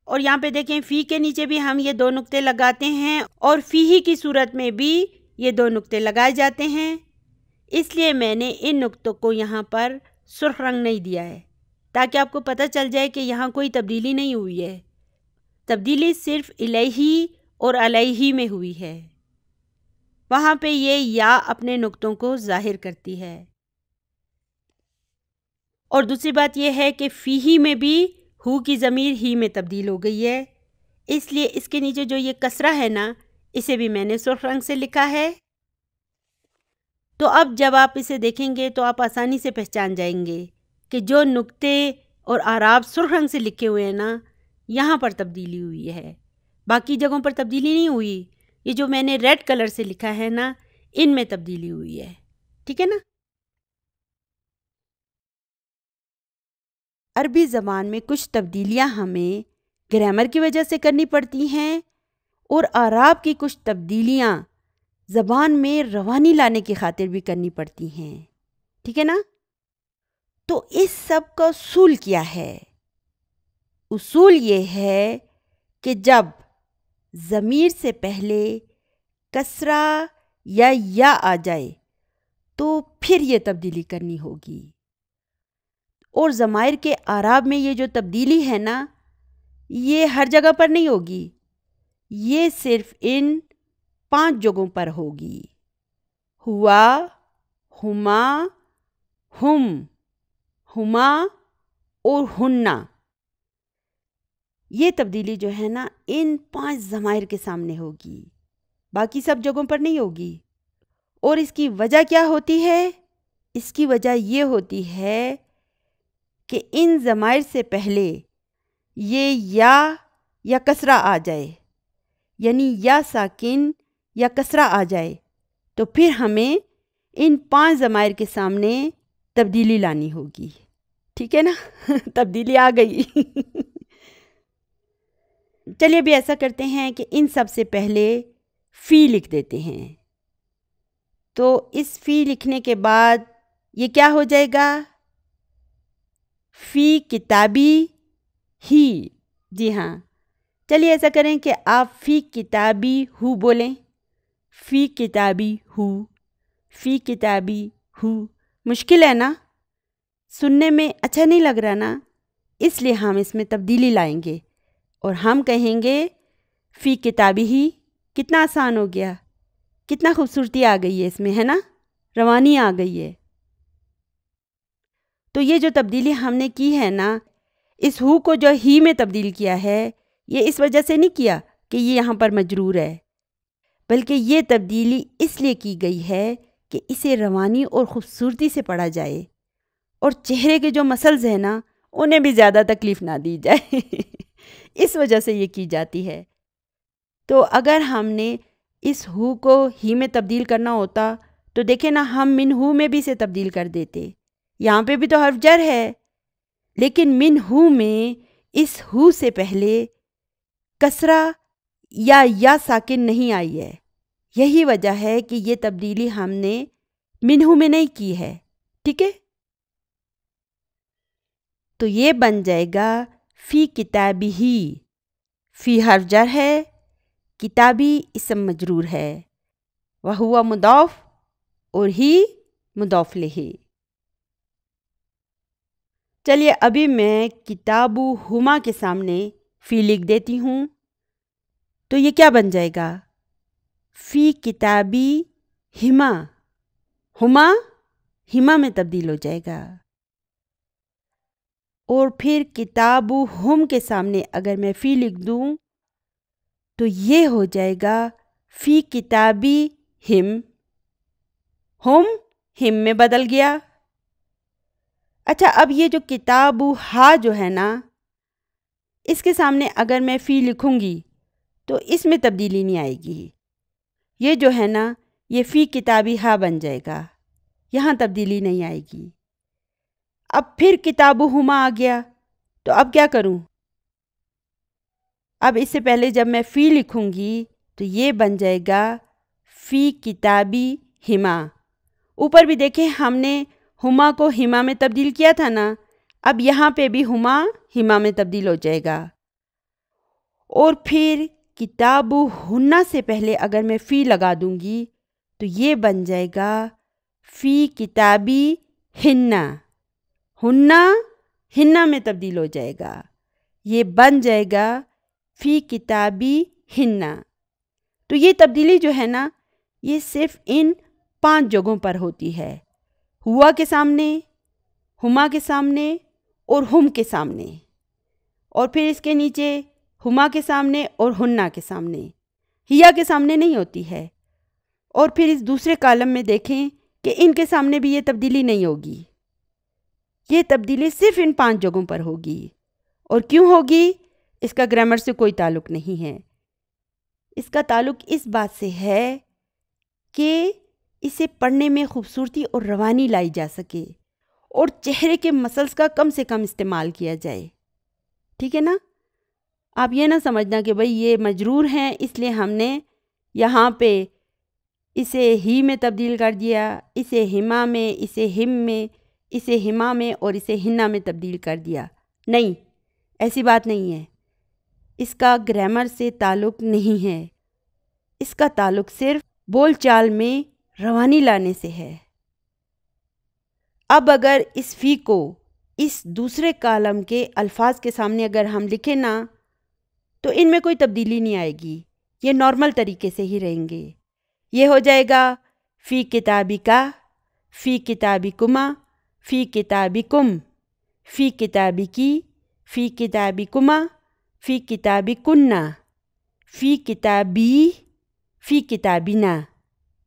A: اور یہاں پہ دیکھیں فی کے نیچے بھی ہم یہ دو نقطے لگاتے ہیں اور فی ہی کی صورت میں بھی یہ دو نقطے لگائے جاتے ہیں، اس لیے میں نے ان نقطوں کو یہاں پر سرخ رنگ نہیں دیا ہے تاکہ آپ کو پتہ چل جائے کہ یہاں کوئی تبدیلی نہیں ہوئی ہے، تبدیلی صرف الیہ اور علیہ میں ہوئی ہے، وہاں پہ یہ یا اپنے نقطوں کو ظاہر کرتی ہے۔ اور دوسری بات یہ ہے کہ فی ہی میں بھی ہو کی ضمیر ہی میں تبدیل ہو گئی ہے، اس لیے اس کے نیچے جو یہ کسرہ ہے نا، اسے بھی میں نے سرخ رنگ سے لکھا ہے۔ تو اب جب آپ اسے دیکھیں گے تو آپ آسانی سے پہچان جائیں گے کہ جو نقطے اور اعراب سرخ رنگ سے لکھے ہوئے ہیں نا، یہاں پر تبدیلی ہوئی ہے، باقی جگہوں پر تبدیلی نہیں ہوئی۔ یہ جو میں نے ریڈ کلر سے لکھا ہے نا، ان میں تبدیلی ہوئی ہے، ٹھیک ہے نا۔ عربی زبان میں کچھ تبدیلیاں ہمیں گرامر کی وجہ سے کرنی پڑتی ہیں اور اعراب کی کچھ تبدیلیاں زبان میں روانی لانے کی خاطر بھی کرنی پڑتی ہیں، ٹھیک ہے نا۔ تو اس سب کا اصول کیا ہے؟ اصول یہ ہے کہ جب ضمیر سے پہلے کسرہ یا آ جائے تو پھر یہ تبدیلی کرنی ہوگی، اور ضمائر کے اعراب میں یہ جو تبدیلی ہے نا، یہ ہر جگہ پر نہیں ہوگی، یہ صرف ان 5 جگہوں پر ہوگی: ہوا، ہما، ہم، ہما اور ہننا۔ یہ تبدیلی جو ہے نا ان 5 ضمائر کے سامنے ہوگی، باقی سب جگہوں پر نہیں ہوگی۔ اور اس کی وجہ کیا ہوتی ہے؟ اس کی وجہ یہ ہوتی ہے کہ ان ضمائر سے پہلے یہ یا کسرہ آ جائے، یعنی یا ساکن یا کسرہ آ جائے، تو پھر ہمیں ان 5 ضمائر کے سامنے تبدیلی لانی ہوگی، ٹھیک ہے نا۔ تبدیلی آ گئی۔ چلیے بھی ایسا کرتے ہیں کہ ان سب سے پہلے فی لکھ دیتے ہیں، تو اس فی لکھنے کے بعد یہ کیا ہو جائے گا؟ فی کتابی ہی، جی ہاں، چلیے ایسا کریں کہ آپ فی کتابی ہو بولیں، فی کتابی ہو، فی کتابی ہو۔ مشکل ہے نا، سننے میں اچھا نہیں لگ رہا نا، اس لیے ہم اس میں تبدیلی لائیں گے اور ہم کہیں گے فی کتابی ہی۔ کتنا آسان ہو گیا، کتنا خوبصورتی آ گئی ہے اس میں، ہے نا، روانی آ گئی ہے۔ تو یہ جو تبدیلی ہم نے کی ہے نا، اس ہو کو جو ہی میں تبدیل کیا ہے، یہ اس وجہ سے نہیں کیا کہ یہ یہاں پر مجرور ہے، بلکہ یہ تبدیلی اس لیے کی گئی ہے کہ اسے روانی اور خوبصورتی سے پڑھا جائے اور چہرے کے جو مسلز ہیں نا، انہیں بھی زیادہ تکلیف نہ دی جائے۔ اس وجہ سے یہ کی جاتی ہے۔ تو اگر ہم نے اس ہو کو ہی میں تبدیل کرنا ہوتا تو دیکھیں نا، ہم من ہو میں بھی اسے تبدیل کر دیتے، یہاں پہ بھی تو حرف جر ہے، لیکن من ہو میں اس ہو سے پہلے کسرہ یا ساکن نہیں آئی ہے، یہی وجہ ہے کہ یہ تبدیلی ہم نے من ہو میں نہیں کی ہے، ٹھیک ہے۔ تو یہ بن جائے گا فی کتابی ہی، فی حرف جر ہے، کتابی اسم مجرور ہے، وہوا مضاف اور ہی مضاف الیہ۔ چلیے ابھی میں کتابو ہما کے سامنے فی لکھ دیتی ہوں، تو یہ کیا بن جائے گا؟ فی کتابی ہما، ہما ہما میں تبدیل ہو جائے گا. اور پھر کتابہم کے سامنے اگر میں فی لکھ دوں تو یہ ہو جائے گا فی کتابی ہم. ہم میں بدل گیا. اچھا، اب یہ جو کتابہا جو ہے نا، اس کے سامنے اگر میں فی لکھوں گی تو اس میں تبدیلی نہیں آئے گی. یہ جو ہے نا، یہ فی کتابی ہا بن جائے گا، یہاں تبدیلی نہیں آئے گی. اب پھر کتابہما آ گیا تو اب کیا کروں؟ اب اس سے پہلے جب میں فی لکھوں گی تو یہ بن جائے گا فی کتابی ہما. اوپر بھی دیکھیں ہم نے ہما کو ہما میں تبدیل کیا تھا نا، اب یہاں پہ بھی ہما میں تبدیل ہو جائے گا. اور پھر کتابہن سے پہلے اگر میں فی لگا دوں گی تو یہ بن جائے گا فی کتابی ہننا. ہننا میں تبدیل ہو جائے گا، یہ بن جائے گا فی کتابی ہننا. تو یہ تبدیلی جو ہے نا، یہ صرف ان 5 جگہوں پر ہوتی ہے: ہوا کے سامنے، ہما کے سامنے اور ہم کے سامنے، اور پھر اس کے نیچے ہما کے سامنے اور ہننا کے سامنے. ہیا کے سامنے نہیں ہوتی ہے. اور پھر اس دوسرے کالم میں دیکھیں کہ ان کے سامنے بھی یہ تبدیلی نہیں ہوگی. یہ تبدیلی صرف ان 5 جگہوں پر ہوگی. اور کیوں ہوگی؟ اس کا گرامر سے کوئی تعلق نہیں ہے. اس کا تعلق اس بات سے ہے کہ اسے پڑھنے میں خوبصورتی اور روانی لائی جا سکے اور چہرے کے مسلس کا کم سے کم استعمال کیا جائے. ٹھیک ہے نا؟ آپ یہ نہ سمجھنا کہ بھئی یہ مجرور ہیں اس لیے ہم نے یہاں پہ اسے ہی میں تبدیل کر دیا، اسے ہما میں، اسے ہم میں، اسے ہما میں اور اسے ہننا میں تبدیل کر دیا. نہیں، ایسی بات نہیں ہے. اس کا گرامر سے تعلق نہیں ہے. اس کا تعلق صرف بول چال میں روانی لانے سے ہے. اب اگر اس فی کو اس دوسرے کالم کے الفاظ کے سامنے اگر ہم لکھیں نا تو ان میں کوئی تبدیلی نہیں آئے گی، یہ نارمل طریقے سے ہی رہیں گے. یہ ہو جائے گا فی کتابی کا، فی کتابی کما، فی کتابی کم، فی کتابی کی، فی کتابی کما، فی کتابی کننا، فی کتابی، فی کتابی نا.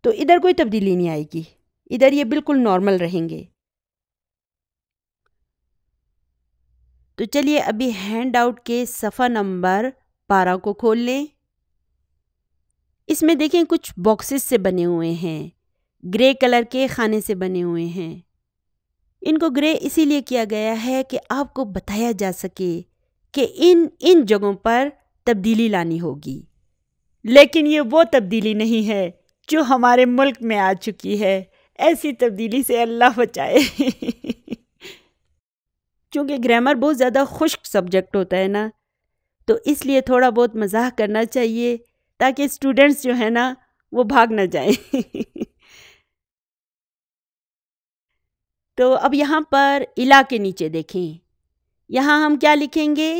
A: تو ادھر کوئی تبدیلی نہیں آئے گی، ادھر یہ بالکل نارمل رہیں گے. تو چلیے ابھی ہینڈ آؤٹ کے صفحہ نمبر 12 کو کھول لیں. اس میں دیکھیں کچھ باکسز سے بنے ہوئے ہیں، گرے کلر کے خانے سے بنے ہوئے ہیں. ان کو گرے اسی لیے کیا گیا ہے کہ آپ کو بتایا جا سکے کہ ان جگہوں پر تبدیلی لانی ہوگی. لیکن یہ وہ تبدیلی نہیں ہے جو ہمارے ملک میں آ چکی ہے. ایسی تبدیلی سے اللہ بچائے. چونکہ گرامر بہت زیادہ خشک سبجیکٹ ہوتا ہے نا، تو اس لیے تھوڑا بہت مزاح کرنا چاہیے تاکہ اسٹوڈنٹس جو ہے نا وہ بھاگ نہ جائیں. تو اب یہاں پر الا کے نیچے دیکھیں، یہاں ہم کیا لکھیں گے؟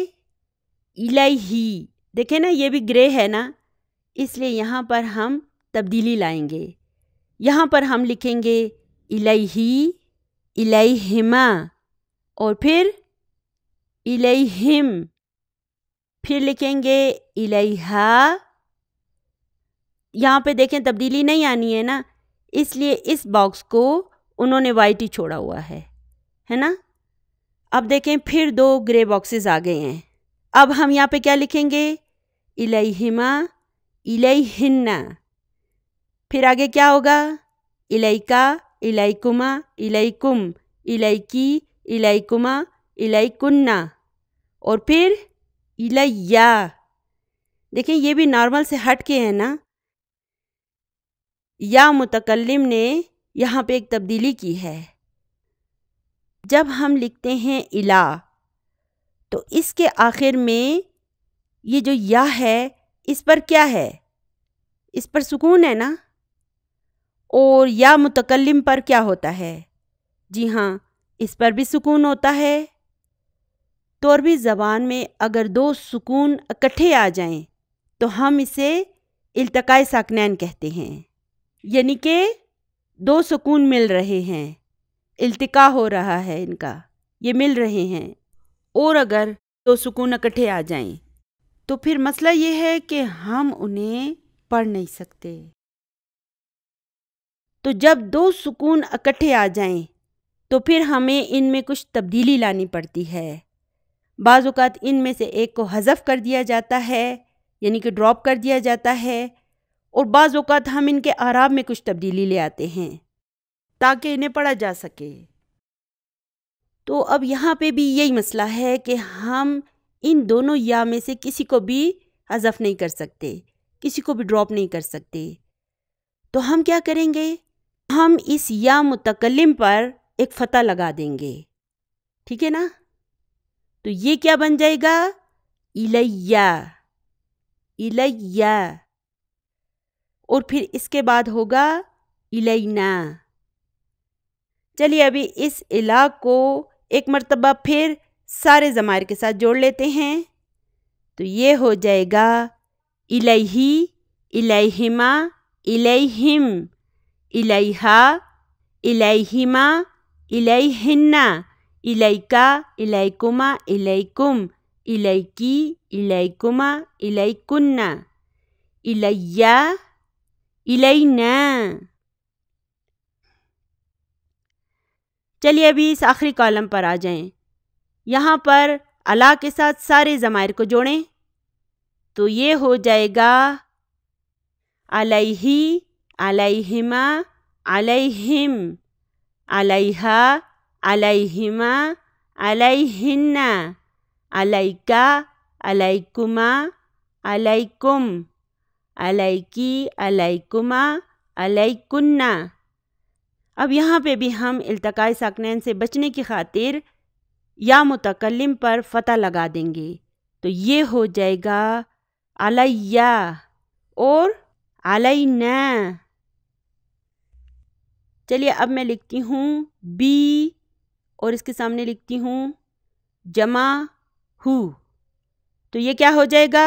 A: الیہی. دیکھیں نا یہ بھی گرے ہے نا، اس لیے یہاں پر ہم تبدیلی لائیں گے. یہاں پر ہم لکھیں گے الیہی، الیہما، اور پھر الیہم. پھر لکھیں گے الیہا. یہاں پہ دیکھیں تبدیلی نہیں آنی ہے نا، اس لیے اس باکس کو انہوں نے وائٹ ہی چھوڑا ہوا ہے نا. اب دیکھیں پھر 2 گرے باکسز آ گئے ہیں. اب ہم یہاں پہ کیا لکھیں گے؟ الیہما، الیہنہ. پھر آگے کیا ہوگا؟ الیکا، الیکما، الیکم، الیکی، الیکما، الیکنہ، اور پھر الیہ. دیکھیں یہ بھی نارمل سے ہٹ کے ہے نا. یا متکلم نے یہاں پہ ایک تبدیلی کی ہے. جب ہم لکھتے ہیں الا تو اس کے آخر میں یہ جو یا ہے اس پر کیا ہے؟ اس پر سکون ہے نا. اور یا متکلم پر کیا ہوتا ہے؟ جی ہاں، اس پر بھی سکون ہوتا ہے. تو عربی زبان میں اگر 2 سکون اکٹھے آ جائیں تو ہم اسے التقاء ساکنین کہتے ہیں، یعنی کہ 2 سکون مل رہے ہیں. التقا ہو رہا ہے، ان کا یہ مل رہے ہیں۔ اور اگر دو سکون اکٹھے آ جائیں تو پھر مسئلہ یہ ہے کہ ہم انہیں پڑھ نہیں سکتے۔ تو جب دو سکون اکٹھے آ جائیں تو پھر ہمیں ان میں کچھ تبدیلی لانی پڑتی ہے۔ بعض اوقات ان میں سے ایک کو حذف کر دیا جاتا ہے، یعنی کہ ڈراپ کر دیا جاتا ہے، اور بعض اوقات ہم ان کے اعراب میں کچھ تبدیلی لے آتے ہیں تاکہ انہیں پڑھا جا سکے۔ تو اب یہاں پہ بھی یہی مسئلہ ہے کہ ہم ان دونوں یا میں سے کسی کو بھی حذف نہیں کر سکتے، کسی کو بھی ڈراپ نہیں کر سکتے۔ تو ہم کیا کریں گے؟ ہم اس یا متکلم پر ایک فتح لگا دیں گے، ٹھیک ہے نا؟ تو یہ کیا بن جائے گا؟ الیہ، الیہ، اور پھر اس کے بعد ہوگا الینا۔ چلیے ابھی اس الہ کو ایک مرتبہ پھر سارے ضمائر کے ساتھ جوڑ لیتے ہیں۔ تو یہ ہو جائے گا الیہی، الیہما، الیہم، الیہا، الیہما، الیہن، الیکا، الیکما، الیکم، الیکی، الیکما، الیکن، الیہ، الینا۔ چلیے ابھی اس آخری کالم پر آ جائیں۔ یہاں پر الا کے ساتھ سارے ضمائر کو جوڑیں تو یہ ہو جائے گا علیہ، علیہما، علیہم، علیہا، علیہما، علیہن، علیکا، علیکما، علیکم، علیکی، علیکما، علیکن۔ اب یہاں پہ بھی ہم التقاء ساکنین سے بچنے کی خاطر یا متکلم پر فتح لگا دیں گے تو یہ ہو جائے گا علیہ اور علینا۔ چلیے اب میں لکھتی ہوں بی اور اس کے سامنے لکھتی ہوں جمع ہو، تو یہ کیا ہو جائے گا؟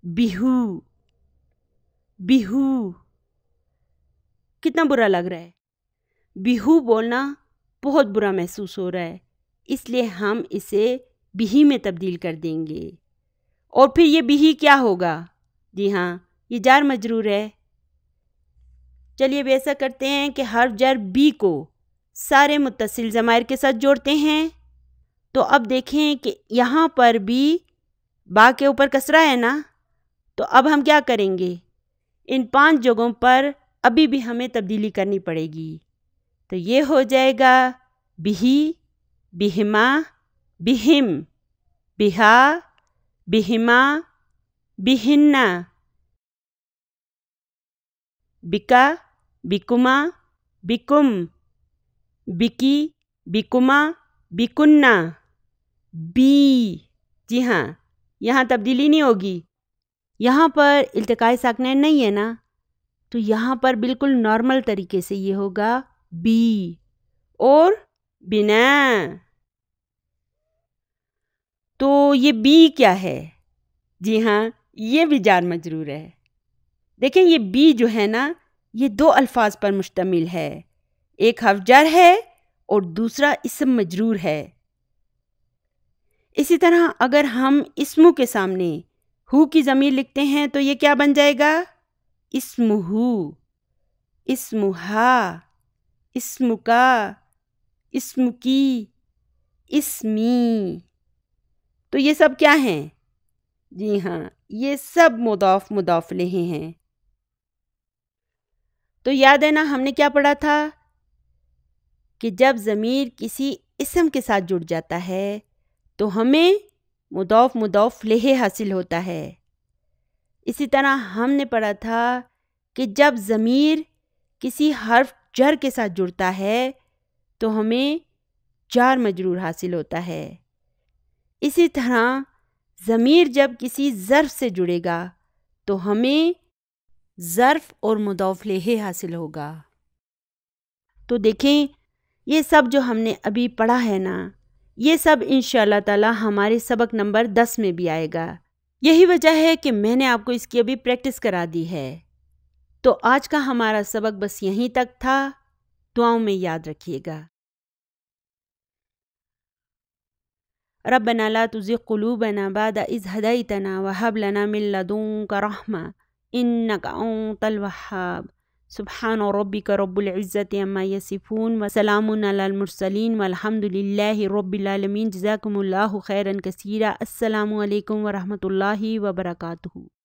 A: بیہو، بیہو۔ کتنا برا لگ رہا ہے، بیہو بولنا بہت برا محسوس ہو رہا ہے، اس لیے ہم اسے بیہی میں تبدیل کر دیں گے۔ اور پھر یہ بیہی کیا ہوگا؟ جی ہاں، یہ جار مجرور ہے۔ چلیے اب ایسا کرتے ہیں کہ حرف جر بی کو سارے متصل ضمائر کے ساتھ جوڑتے ہیں۔ تو اب دیکھیں کہ یہاں پر بھی با کے اوپر کسرہ ہے نا، تو اب ہم کیا کریں گے؟ ان 5 جگہوں پر ابھی بھی ہمیں تبدیلی کرنی پڑے گی۔ تو یہ ہو جائے گا بہی، بہما، بہم، بہا، بہما، بہن، بکا، بکما، بکم، بکی، بکما، بکنا، بی۔ جی ہاں، یہاں تبدیلی نہیں ہوگی، یہاں پر التقاء ساکنین نہیں ہے نا، تو یہاں پر بالکل نارمل طریقے سے یہ ہوگا بی اور بنا۔ تو یہ بی کیا ہے؟ جی ہاں، یہ بھی جار مجرور ہے۔ دیکھیں یہ بی جو ہے نا، یہ 2 الفاظ پر مشتمل ہے، ایک حرف جر ہے اور دوسرا اسم مجرور ہے۔ اسی طرح اگر ہم اسموں کے سامنے ہو کی ضمیر لکھتے ہیں تو یہ کیا بن جائے گا؟ اسمہو، اسمہا، اسمکا، اسمکی، اسمی۔ تو یہ سب کیا ہیں؟ جی ہاں، یہ سب مضاف مضاف الیہ ہیں۔ تو یاد ہے نا ہم نے کیا پڑھا تھا کہ جب ضمیر کسی اسم کے ساتھ جڑ جاتا ہے تو ہمیں مضاف مضاف الیہ حاصل ہوتا ہے۔ اسی طرح ہم نے پڑھا تھا کہ جب ضمیر کسی حرف جر کے ساتھ جڑتا ہے تو ہمیں جار مجرور حاصل ہوتا ہے۔ اسی طرح ضمیر جب کسی ظرف سے جڑے گا تو ہمیں ظرف اور مضاف الیہ حاصل ہوگا۔ تو دیکھیں یہ سب جو ہم نے ابھی پڑھا ہے نا، یہ سب انشاءاللہ تعالی ہمارے سبق نمبر 10 میں بھی آئے گا۔ یہی وجہ ہے کہ میں نے آپ کو اس کی ابھی پریکٹس کرا دی ہے۔ تو آج کا ہمارا سبق بس یہیں تک تھا۔ دعاؤں میں یاد رکھیے گا۔ ربنا لا تزغ قلوبنا بعد إذ هديتنا وهب لنا من لدنك رحمة إنك أنت الوهاب۔ سبحان ربك رب العزة عما يصفون وسلام على المرسلين والحمد لله رب العالمين۔ جزاكم الله خيرا كثيرا۔ السلام علیکم ورحمۃ اللہ وبرکاتہ۔